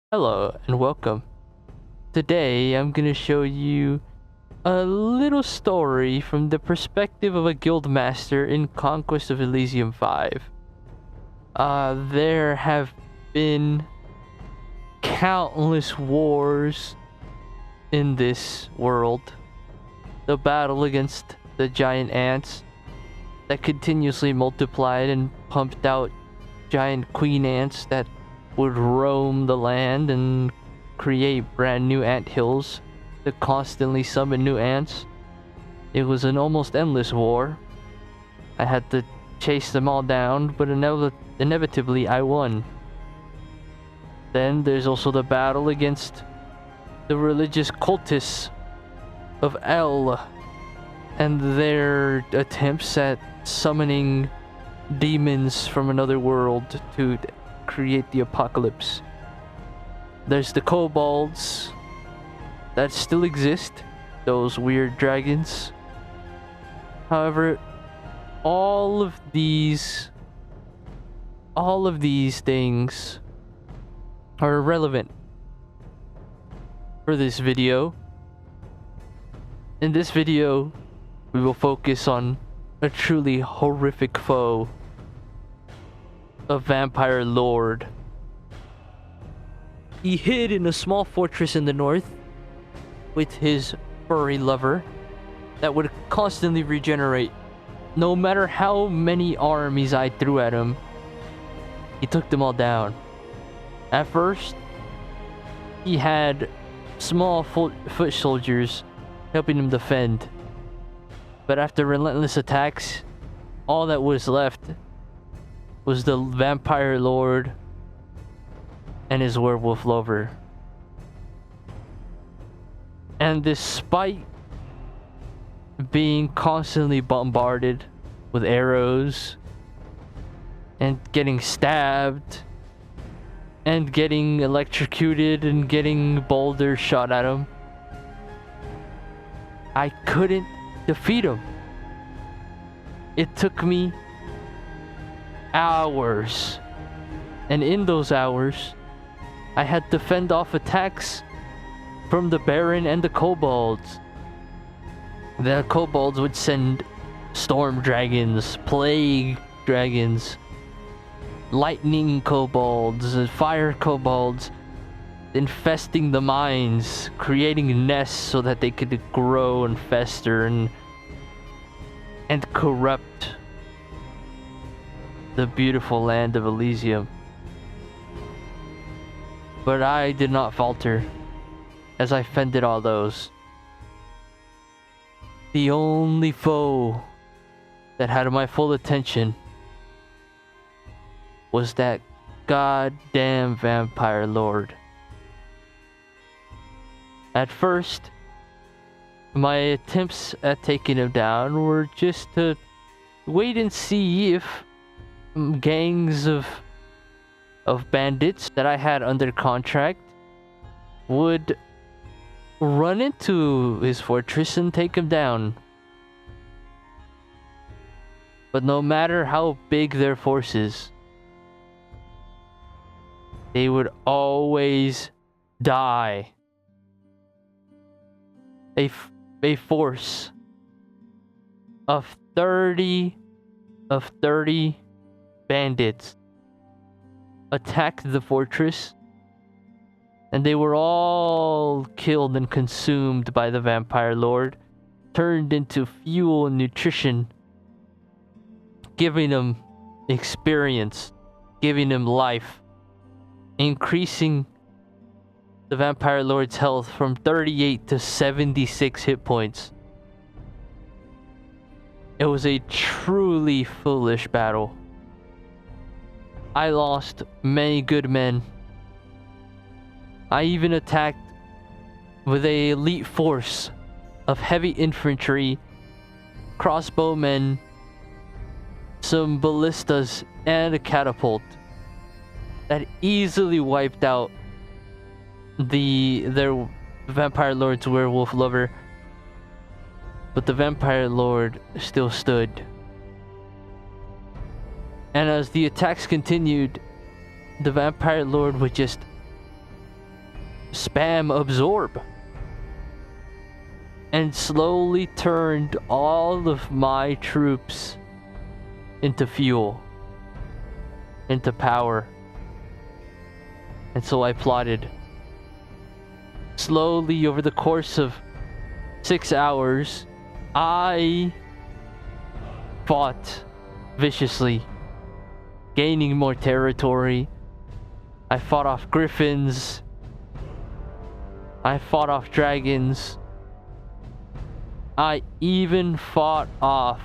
Hello and welcome. Today I'm gonna show you a little story from the perspective of a guild master in Conquest of Elysium 5. There have been countless wars in this world. The battle against the giant ants that continuously multiplied and pumped out giant queen ants that would roam the land and create brand new ant hills to constantly summon new ants. It was an almost endless war. I had to chase them all down, but inevitably I won. Then there's also the battle against the religious cultists of El and their attempts at summoning demons from another world to create the apocalypse. There's the kobolds that still exist, those weird dragons. However, all of these things are irrelevant for this video. In this video, we will focus on a truly horrific foe, a vampire lord. He hid in a small fortress in the north with his furry lover that would constantly regenerate. No matter how many armies I threw at him, he took them all down. At first, he had small foot soldiers helping him defend. But after relentless attacks, all that was left was the vampire lord and his werewolf lover. And despite being constantly bombarded with arrows and getting stabbed and getting electrocuted and getting boulders shot at him, I couldn't defeat him. It took me hours, and in those hours I had to fend off attacks from the Baron and the kobolds. The kobolds would send storm dragons, plague dragons, lightning kobolds, and fire kobolds, infesting the mines, creating nests so that they could grow and fester and corrupt the beautiful land of Elysium. But I did not falter as I fended all those. The only foe that had my full attention was that goddamn vampire lord. At first, my attempts at taking him down were just to wait and see if gangs of bandits that I had under contract would run into his fortress and take him down. But no matter how big their forces, they would always die. A force of 30 bandits attacked the fortress, and they were all killed and consumed by the vampire lord, turned into fuel and nutrition, giving him experience, giving him life, increasing the vampire lord's health from 38 to 76 hit points. It was a truly foolish battle. I lost many good men. I even attacked with an elite force of heavy infantry, crossbowmen, some ballistas, and a catapult that easily wiped out their vampire lord's werewolf lover. But the vampire lord still stood. And as the attacks continued, the vampire lord would just spam absorb, and slowly turned all of my troops into fuel, into power. And so I plotted. Slowly, over the course of 6 hours, I fought viciously, gaining more territory. I fought off griffins. I fought off dragons. I even fought off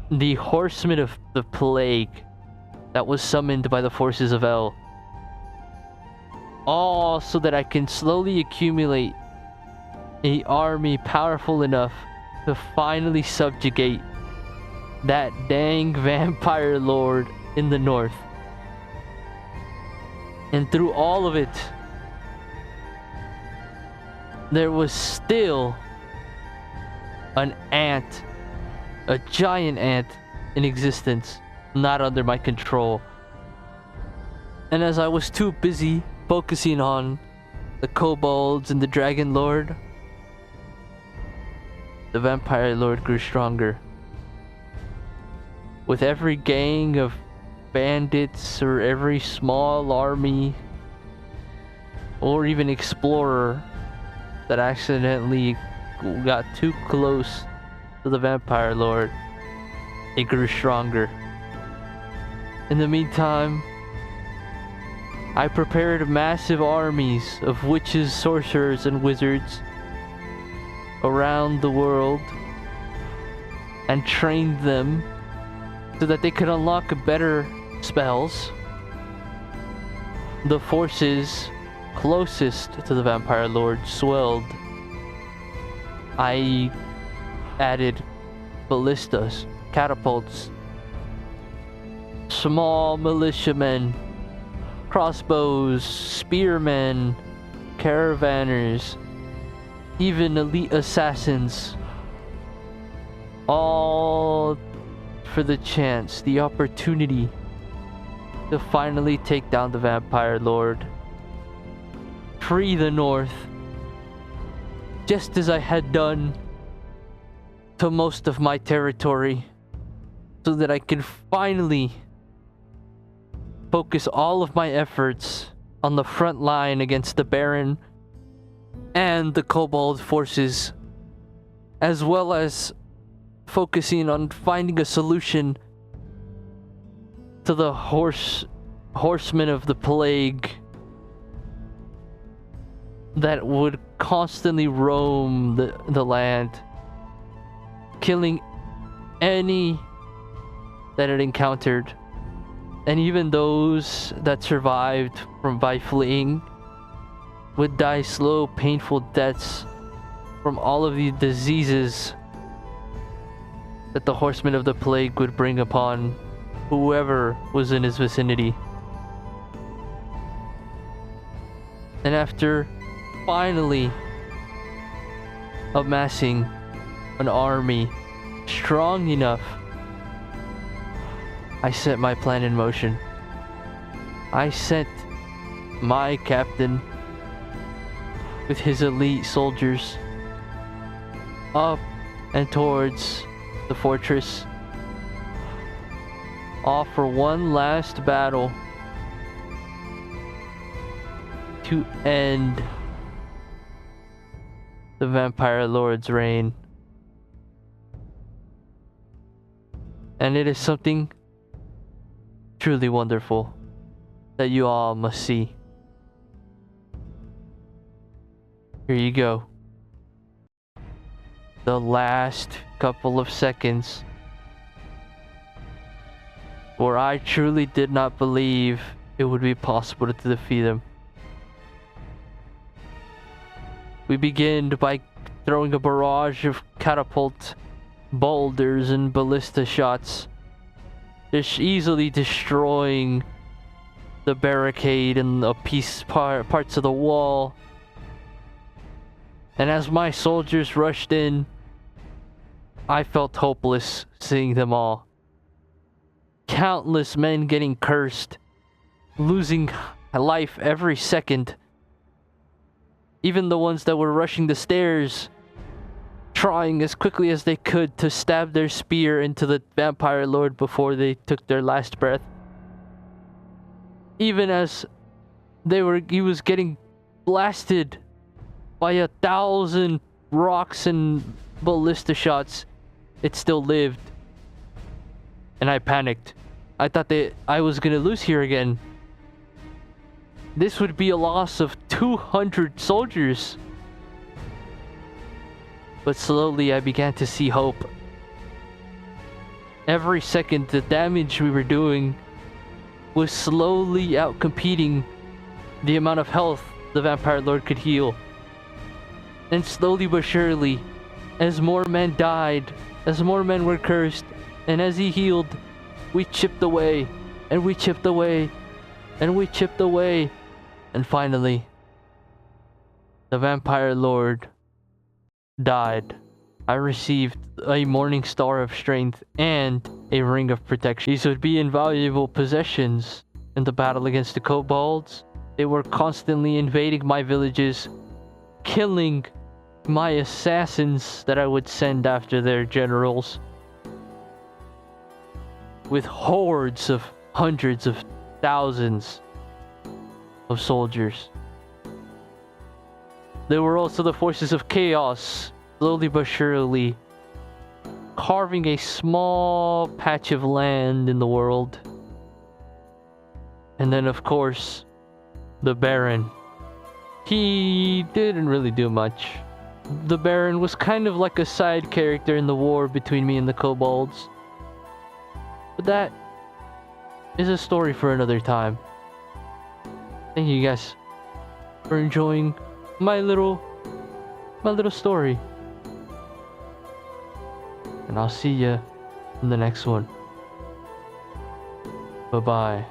the horsemen of the plague that was summoned by the forces of El. All so that I can slowly accumulate an army powerful enough to finally subjugate that dang vampire lord in the north. And through all of it, there was still an ant, a giant ant in existence, not under my control. And as I was too busy focusing on the kobolds and the dragon lord, the vampire lord grew stronger. With every gang of bandits or every small army or even explorer that accidentally got too close to the vampire lord, it grew stronger. In the meantime, I prepared massive armies of witches, sorcerers, and wizards around the world and trained them so that they could unlock better spells. The forces closest to the vampire lord swelled. I added ballistas, catapults, small militiamen, crossbows, spearmen, caravanners, even elite assassins, all for the chance, the opportunity to finally take down the vampire lord, free the north, just as I had done to most of my territory, so that I could finally focus all of my efforts on the front line against the Baron and the Kobold forces, as well as focusing on finding a solution to the horsemen of the plague that would constantly roam the land, killing any that it encountered, and even those that survived by fleeing would die slow, painful deaths from all of the diseases that the horsemen of the plague would bring upon whoever was in his vicinity. And after finally amassing an army strong enough, I set my plan in motion. I sent my captain with his elite soldiers up and towards the fortress, all for one last battle to end the vampire lord's reign. And it is something truly wonderful that you all must see. Here you go. The last couple of seconds where I truly did not believe it would be possible to defeat him. We begin by throwing a barrage of catapult boulders and ballista shots, just easily destroying the barricade and the parts of the wall. And as my soldiers rushed in, I felt hopeless seeing them all. Countless men getting cursed, losing life every second Even the ones that were rushing the stairs, trying as quickly as they could to stab their spear into the vampire lord before they took their last breath. Even as he was getting blasted by 1,000 rocks and ballista shots, it still lived. And I panicked. I thought that I was gonna lose here again. This would be a loss of 200 soldiers. But slowly I began to see hope. Every second the damage we were doing was slowly outcompeting the amount of health the vampire lord could heal. And slowly but surely, as more men died, as more men were cursed, and as he healed, we chipped away, and we chipped away, and we chipped away, and finally, the vampire lord died. I received a morning star of strength and a ring of protection. These would be invaluable possessions in the battle against the kobolds. They were constantly invading my villages, killing my assassins that I would send after their generals, with hordes of hundreds of thousands of soldiers. There were also the forces of chaos, slowly but surely carving a small patch of land in the world. And then, of course, the Baron. He didn't really do much. The Baron was kind of like a side character in the war between me and the kobolds. But that is a story for another time. Thank you guys for enjoying my little story. And I'll see you in the next one. Bye-bye.